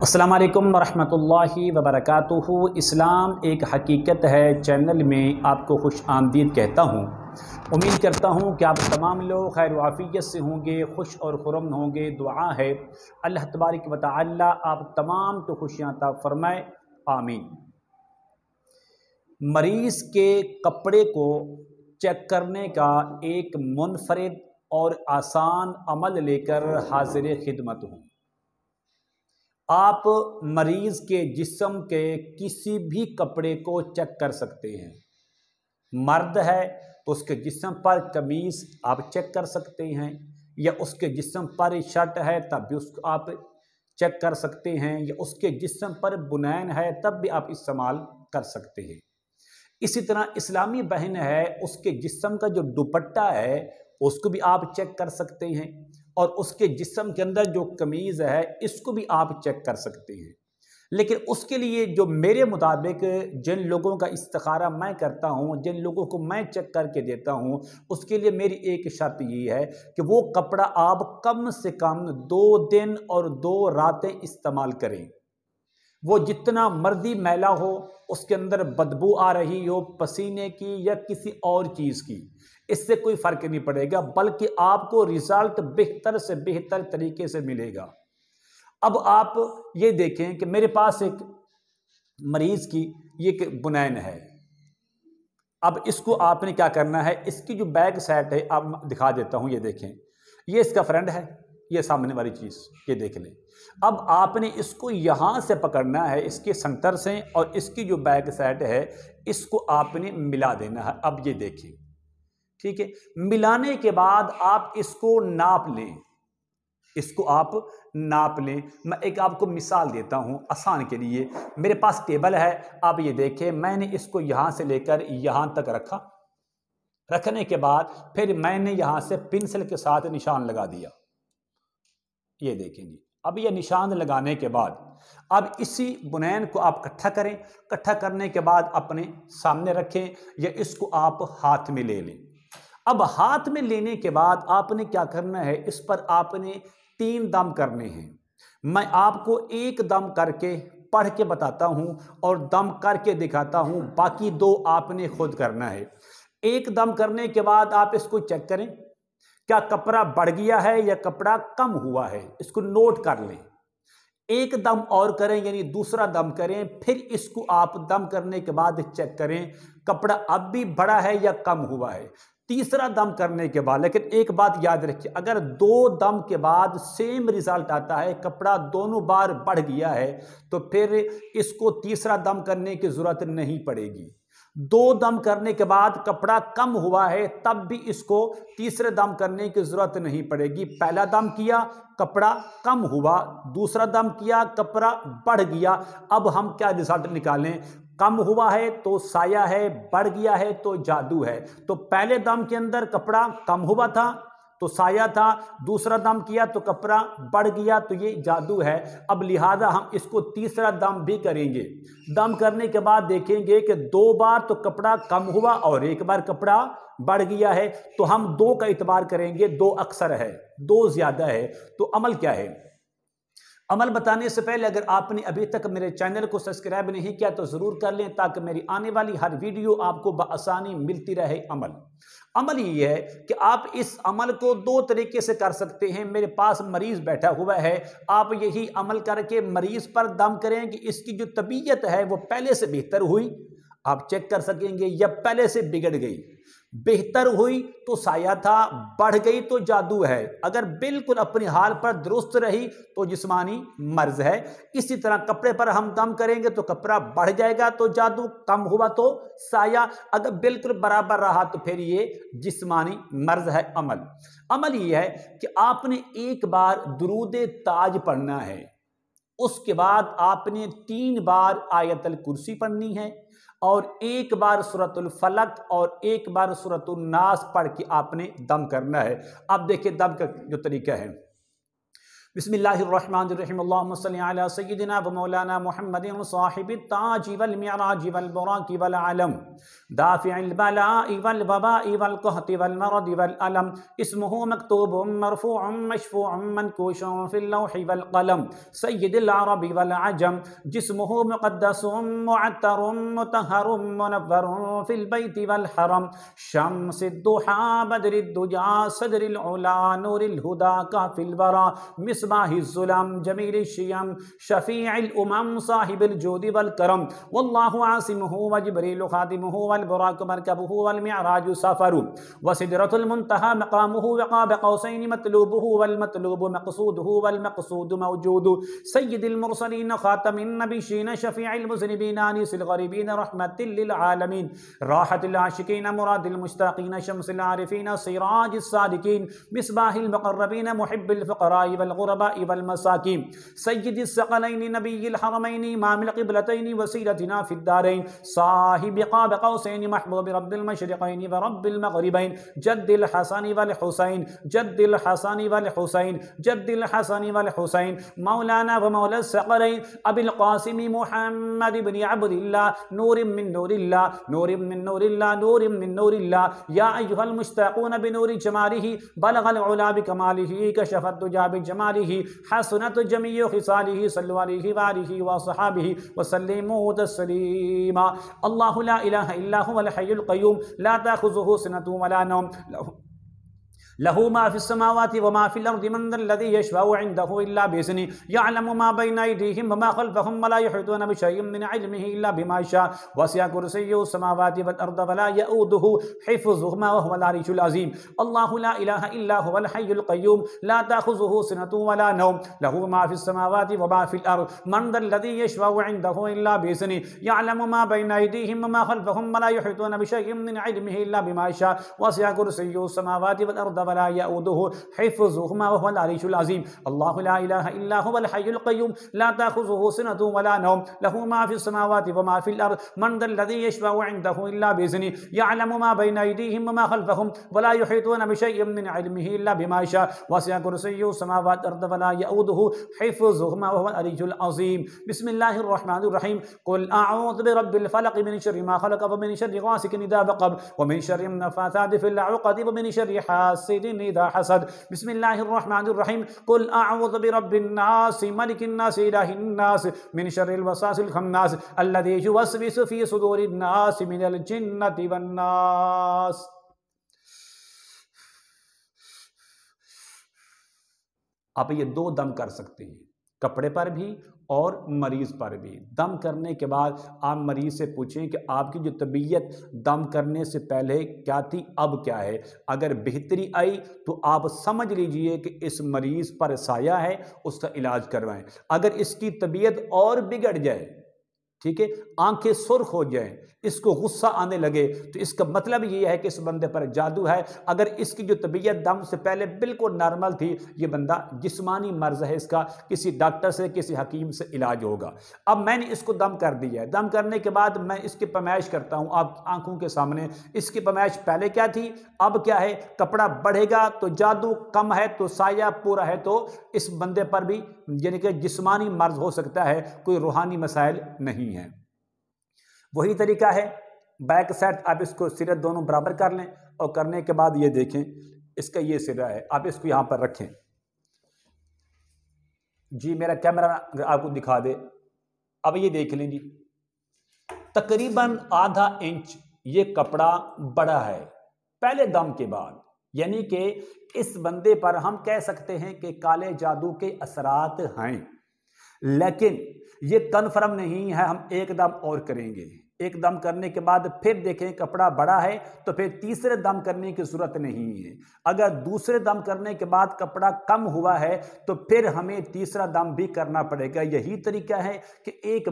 السلام علیکم ورحمۃ اللہ وبرکاتہ۔ اسلام ایک حقیقت ہے چینل میں آپ کو خوش آمدید کہتا ہوں۔ امید کرتا ہوں کہ آپ تمام لوگ خیر و عافیت سے ہوں گے، خوش اور خرم ہوں گے۔ دعا ہے اللہ تبارک و تعالی آپ تمام کو خوشیاں عطا فرمائے، آمین۔ مریض کے کپڑے کو چیک کرنے کا ایک منفرد اور آسان عمل لے کر حاضر خدمت ہوں۔ آپ مریض کے جسم کے کسی بھی کپڑے کو چیک کر سکتے ہیں۔ مرد ہے تو اس کے جسم پر قمیص آپ چیک کر سکتے ہیں، یا اس کے جسم پر شرٹ ہے تب بھی اس کو آپ چیک کر سکتے ہیں، یا اس کے جسم پر بنین ہے تب بھی آپ استعمال کر سکتے ہیں۔ اسی طرح اسلامی بہن ہے، اس کے جسم کا جو دوپٹہ ہے اس کو بھی آپ چیک کر سکتے ہیں، اور اس کے جسم کے اندر جو قمیض ہے اس کو بھی آپ چیک کر سکتے ہیں۔ لیکن اس کے لیے جو میرے مطابق جن لوگوں کا استخارہ میں کرتا ہوں، جن لوگوں کو میں چیک کر کے دیتا ہوں، اس کے لیے میری ایک شرط یہ ہے کہ وہ کپڑا آپ کم سے کم 2 دن اور 2 راتیں استعمال کریں۔ وہ جتنا مرضی میلا ہو، اس کے اندر بدبو آ رہی ہو پسینے کی یا کسی اور چیز کی، اس سے کوئی فرق نہیں پڑے گا، بلکہ آپ کو رزلٹ بہتر سے بہتر طریقے سے ملے گا۔ اب آپ یہ دیکھیں کہ میرے پاس ایک مریض کی یہ بنین ہے۔ اب اس کو آپ نے کیا کرنا ہے، اس کی جو بیک سائڈ ہے آپ دکھا دیتا ہوں، یہ دیکھیں، یہ اس کا فرنٹ ہے، یہ سامنے والی چیز یہ دیکھ لیں۔ اب آپ نے اس کو یہاں سے پکڑنا ہے، اس کے سنٹر سے، اور اس کی جو بیک سائڈ ہے اس کو آپ نے ملا دینا ہے۔ اب یہ دیکھیں، ٹھیک ہے، ملانے کے بعد آپ اس کو ناپ لیں، اس کو آپ ناپ لیں۔ میں ایک آپ کو مثال دیتا ہوں آسان کے لیے۔ میرے پاس ٹیبل ہے، آپ یہ دیکھیں، میں نے اس کو یہاں سے لے کر یہاں تک رکھا، رکھنے کے بعد پھر میں نے یہاں سے پنسل کے ساتھ نشان لگا دیا، یہ دیکھیں جی۔ اب یہ نشان لگانے کے بعد اب اسی بنین کو آپ اکٹھا کریں، اکٹھا کرنے کے بعد اپنے سامنے رکھیں، یا اس کو آپ ہاتھ میں لے لیں۔ اب ہاتھ میں لینے کے بعد آپ نے کیا کرنا ہے، اس پر آپ نے 3 دم کرنے ہیں۔ میں آپ کو ایک دم کر کے پڑھ کے بتاتا ہوں اور دم کر کے دکھاتا ہوں، باقی 2 آپ نے خود کرنا ہے۔ ایک دم کرنے کے بعد آپ اس کو چیک کریں، کیا کپڑا بڑھ گیا ہے یا کپڑا کم ہوا ہے، اس کو نوٹ کر لیں۔ ایک دم اور کریں، یعنی دوسرا دم کریں، پھر اس کو آپ دم کرنے کے بعد چیک کریں کپڑا اب بھی بڑا ہے یا کم ہوا ہے۔ تیسرا دم کرنے کے بعد، لیکن ایک بات یاد رکھیے، اگر 2 دم کے بعد سیم رزلٹ آتا ہے، کپڑا دونوں بار بڑھ گیا ہے، تو پھر اس کو تیسرا دم کرنے کی ضرورت نہیں پڑے گی۔ 2 دم کرنے کے بعد کپڑا کم ہوا ہے، تب بھی اس کو تیسرے دم کرنے کی ضرورت نہیں پڑے گی۔ پہلا دم کیا، کپڑا کم ہوا، دوسرا دم کیا، کپڑا بڑھ گیا۔ اب ہم کیا رزلٹ نکالیں، کم ہوا ہے تو سایہ ہے، بڑھ گیا ہے تو جادو ہے۔ تو پہلے دم کے اندر کپڑا کم ہوا تھا تو سایہ تھا، دوسرا دم کیا تو کپڑا بڑھ گیا تو یہ جادو ہے۔ اب لہذا ہم اس کو تیسرا دم بھی کریں گے۔ دم کرنے کے بعد دیکھیں گے کہ 2 بار تو کپڑا کم ہوا اور 1 بار کپڑا بڑھ گیا ہے، تو ہم 2 کا اعتبار کریں گے، 2 اکثر ہے، 2 زیادہ ہے۔ تو عمل کیا ہے؟ عمل بتانے سے پہلے اگر آپ نے ابھی تک میرے چینل کو سبسکرائب نہیں کیا تو ضرور کر لیں، تاکہ میری آنے والی ہر ویڈیو آپ کو بآسانی ملتی رہے۔ عمل یہ ہے کہ آپ اس عمل کو 2 طریقے سے کر سکتے ہیں۔ میرے پاس مریض بیٹھا ہوا ہے، آپ یہی عمل کر کے مریض پر دم کریں کہ اس کی جو طبیعت ہے وہ پہلے سے بہتر ہوئی، آپ چیک کر سکیں گے، یا پہلے سے بگڑ گئی۔ بہتر ہوئی تو سایہ تھا، بڑھ گئی تو جادو ہے، اگر بالکل اپنی حال پر درست رہی تو جسمانی مرض ہے۔ اسی طرح کپڑے پر ہم دم کریں گے تو کپڑا بڑھ جائے گا تو جادو، کم ہوا تو سایہ، اگر بالکل برابر رہا تو پھر یہ جسمانی مرض ہے۔ عمل یہ ہے کہ آپ نے ایک بار درود تاج پڑھنا ہے، اس کے بعد آپ نے 3 بار آیت الکرسی پڑھنی ہے، اور 1 بار سورۃ الفلق اور 1 بار سورۃ الناس پڑھ کے آپ نے دم کرنا ہے۔ اب دیکھیں دم کا جو طریقہ ہے، बिस्मिल्लाहिर्रहमानिर्रहीम अल्लाहुम्मा सल्लि अला सय्यिदिना व मौलाना मुहम्मदिन साहिबि ताज वल मिअराज वल बुराक वल अलम दाफिअल बलाइ वल वबाइ वल कहति वल मरद वल अलम इस्मुहु मक्तूबुम मरफूउम मशफूउम मनकूशुम फिल लौहि वल कलम सय्यिदुल अरबि वल अजम जिस्मुहु मुक़द्दसुम मुअत्तरुम मुतहहरुम मुनव्वरुम फिल बैति वल हरम शम्सिद दुहा बदरिद दुजा सदरिल उला नूरिल हुदा काफिल वरा मिस्बाहिज़्ज़ुलम जमीलिश्शियम शफ़ीइल उमम साहिबिल जोदि वल करम वल्लाहु आसिमुहु व जिब्रीलु खादिमुहु वल बुराक मरकबुहु वल मिअराजु सफरु व सिदरतुल मुंतहा मक़ामुहु व क़ाब क़ौसैनि मतलूबुहु वल मतलूबु मक़सूदुहु वल मक़सूदु मौजूदु सय्यिदिल मुरसलीन ख़ातमिन नबिय्यीन शफ़ीइल मुज़निबीन अनीसिल ग़रीबीन रहमतिल लिल आलमीन राहतिल आशिकीन मुरादिल मुश्ताक़ीन शम्सिल आरिफ़ीन सिराजिस सादिकीन मिस्बाहिल मुक़र्रबीन मुहिब्बिल फ़ुक़राइ वल ग़ुरबाइ वल मसाकीन सय्यिदिस सकलैनि नबिय्यिल हरमैनि इमामिल क़िबलतैनि वसीलतिना फ़िद दारैन साहिबि क़ाब क़ौसैनि महबूबि रब्बिल मशरिक़ैनि व रब्बिल मग़रिबैन जद्दिल हसन वल हुसैन जद्दिल हसन वल हुसैन जद्दिल हसन वल हुसैन मौलाना व मौला सकलैन अबिल क़ासिम मुहम्मद इब्न अब्दिल्लाह नूरिम मिन नूरिल्लाह नूरिम मिन नूरिल्लाह नूरिम मिन नूरिल्लाह या अय्युहल मुश्ताक़ून बिनूरि जमालिही बलगल उला बिकमालिही कशफ़त दुजा बिजमालिही हसनत जमीउ खिसालिही सल्लु अलैहि व आलिहि व अस्हाबिही व सल्लिमू तस्लीमा अल्लाहु ला इलाहा इल्ला हुवल हय्युल क़य्यूम ला ताख़ुज़ुहु सिनतुन वला नौम लहू मा फिस समावाति व मा फिल अर्दि मन ज़ल्लज़ी यशफ़अउ इंदहु इल्ला बिइज़्निही यअलमु मा बैना अयदीहिम व मा ख़ल्फ़हुम व ला युहीतूना बिशैइन मिन इल्मिही इल्ला बिमा शाअ वसिअ कुर्सियुहु समावाति वल अर्द व ला यऊदुहु हिफ़्ज़ुहुमा व हुवल अरीशुल अज़ीम अल्लाहु ला इलाहा इल्ला हुवल हय्युल क़य्यूम ला ताख़ुज़ुहु सिनतुन व ला नौम लहू मा फिस समावाति व मा फिल अर्द मन ज़ल्लज़ी यशफ़अउ इंदहु इल्ला बिइज़्निही यअलमु मा बैना अयदीहिम व मा ख़ल्फ़हुम व ला युहीतूना बिशैइन मिन इल्मिही इल्ला बिमा शाअ वसिअ कुर्सियुहु समावाति वल अर्द वला यऊदुहु हिफ़्ज़ुहुमा व हुवल अरीशुल अज़ीम अल्लाहु ला इलाहा इल्ला हुवल हय्युल क़य्यूम ला ताख़ुज़ुहु सिनतुन वला नौम लहू मा फ़िस समावाति व मा फिल अर्द मन ज़ल्लज़ी यशफ़अउ इंदहु इल्ला बिइज़्निही यअलमु मा बैना अयदीहिम व मा ख़ल्फ़हुम व ला युहीतूना बिशैइन मिन इल्मिही इल्ला बिमा शाअ वसिअ कुर्सियुहु समावाति वल अर्द वला यऊदुहु हिफ़्ज़ुहुमा व हुवल अरीशुल अज़ीम बिस्मिल्लाहिर्रहमानिर्रहीम क़ुल अऊज़ु बिरब्बिल फ़लक़ मिन शर्रि मा ख़लक़ व मिन शर्रि गासिकिन इज़ा वक़ब व मिन शर्रि नफ़्फ़ाथाति फ़िल उक़द व मिन शर्रि हासिदिन इज़ा हसद बिस्मिल्लाहिर्रहमानिर्रहीम क़ुल अऊज़ु बिरब्बिन नास मलिकिन नास इलाहिन नास मिन शर्रिल वसाविसिल खन्नास अल्लज़ी युवस्विसु फ़ी सुदूरिन नास मिनल जिन्नति वन नास। आप ये दो दम कर सकते हैं, कपड़े पर भी और मरीज़ पर भी। दम करने के बाद आप मरीज़ से पूछें कि आपकी जो तबीयत दम करने से पहले क्या थी, अब क्या है। अगर बेहतरी आई तो आप समझ लीजिए कि इस मरीज़ पर साया है, उसका इलाज करवाएं। अगर इसकी तबीयत और बिगड़ जाए, ठीक है, आंखें सुर्ख हो जाएं, इसको गुस्सा आने लगे, तो इसका मतलब ये है कि इस बंदे पर जादू है। अगर इसकी जो तबीयत दम से पहले बिल्कुल नॉर्मल थी, ये बंदा जिस्मानी मर्ज है, इसका किसी डॉक्टर से किसी हकीम से इलाज होगा। अब मैंने इसको दम कर दिया है, दम करने के बाद मैं इसकी पैमाइश करता हूँ आप आंखों के सामने। इसकी पैमाइश पहले क्या थी, अब क्या है। कपड़ा बढ़ेगा तो जादू, कम है तो साया, पूरा है तो इस बंदे पर भी यानी कि जिस्मानी मर्ज हो सकता है, कोई रूहानी मसाइल नहीं है। वही तरीका है, बैक साइड आप इसको सिरे दोनों बराबर कर लें और करने के बाद ये देखें, इसका ये सिरा है, आप इसको यहाँ पर रखें। जी मेरा कैमरा आपको दिखा दे, अब ये देख लें जी, तकरीबन आधा इंच ये कपड़ा बड़ा है पहले दम के बाद। यानी कि इस बंदे पर हम कह सकते हैं कि काले जादू के असरात हैं, लेकिन ये कन्फर्म नहीं है। हम एक दम और करेंगे, एक दम करने के बाद फिर देखें कपड़ा बड़ा है तो फिर तीसरे दम करने की ज़रूरत नहीं है। अगर दूसरे दम करने के बाद कपड़ा कम हुआ है तो फिर हमें तीसरा दम भी करना पड़ेगा। यही तरीका है कि एक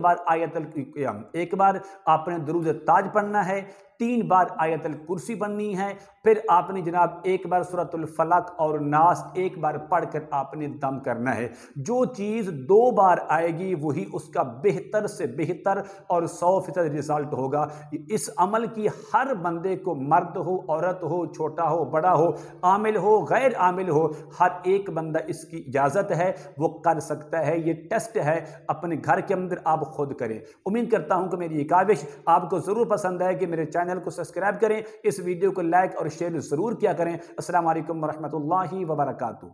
बार आपने दुरूद ताज पढ़ना है, 3 बार आयतल कुर्सी पढ़नी है, پھر آپ نے جناب ایک بار سورۃ الفلق اور ناس ایک بار پڑھ کر آپ نے دم کرنا ہے۔ جو چیز 2 بار آئے گی وہی اس کا بہتر سے بہتر اور 100% رزلٹ ہوگا۔ اس عمل کی ہر بندے کو، مرد ہو، عورت ہو، چھوٹا ہو، بڑا ہو، عامل ہو، غیر عامل ہو، ہر ایک بندہ اس کی اجازت ہے، وہ کر سکتا ہے۔ یہ ٹیسٹ ہے، اپنے گھر کے اندر آپ خود کریں۔ امید کرتا ہوں کہ میری یہ کاوش آپ کو ضرور پسند آئے کہ میرے چینل کو سبسکرائب کریں، اس ویڈیو کو لائک اور شیئر ضرور کیا کریں۔ السلام علیکم ورحمۃ اللہ وبرکاتہ۔